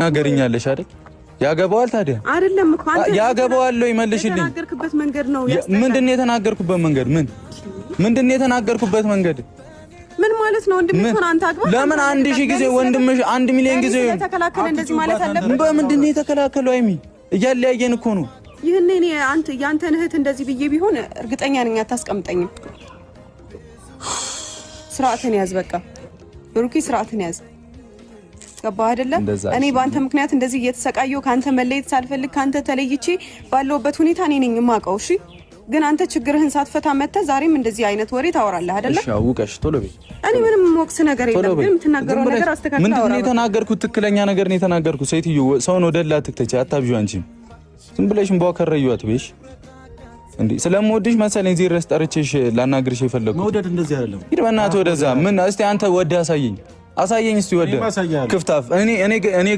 ነገርኛለሽ አይደል? ያገባዋል ታዲያ አይደለም እኮ አንተ ያገባዋል ወይ መልሽልኝ። የተናገርክበት መንገድ ነው ምንድነው የተናገርኩበት መንገድ? ምንድነው የተናገርኩበት መንገድ? ምን ማለት ነው? ወንድምህ አንተ አግባ። ለምን 1000 ጊዜ ወንድምሽ 1 ሚሊዮን ጊዜ ተከላከለ እንደዚህ ማለት አለበት? በምንድነው የተከላከለው? አይሚ እያለያየን እኮ ነው። ይሄን እኔ አንተ ያንተን እህት እንደዚህ ብዬ ቢሆን እርግጠኛ ነኝ አታስቀምጠኝም። ስርዓትን ያዝ፣ በቃ ብሩኪ ስርዓትን ያዝ። ገባህ አይደለ? እኔ በአንተ ምክንያት እንደዚህ እየተሰቃየሁ ካንተ መለየት ሳልፈልግ ካንተ ተለይቼ ባለውበት ሁኔታ እኔ ነኝ የማውቀው። እሺ ግን አንተ ችግርህን ሳትፈታ መተህ ዛሬም እንደዚህ አይነት ወሬ ታወራለህ አይደለ? እሺ አውቀሽ ቶሎ በይ። እኔ ምንም ወቅስ ነገር የለም፣ ግን የምትናገረው ነገር አስተካክል። ምንድነው የተናገርኩት? ትክክለኛ ነገር ነው የተናገርኩት። ሴትዮ ሰውን ወደላ ትክተች አታብዡ። አንቺም ዝም ብለሽ እንቧከረዩ አትበይሽ እንዴ። ስለምወድሽ መሰለኝ እዚህ ድረስ ጠርቼሽ ላናግርሽ የፈለኩት። መውደድ እንደዚህ አይደለም። ሂድ በእናትህ ወደዛ። ምን እስቲ አንተ ወደ አሳየኝ እስቲ ወደ ክፍታፍ እኔ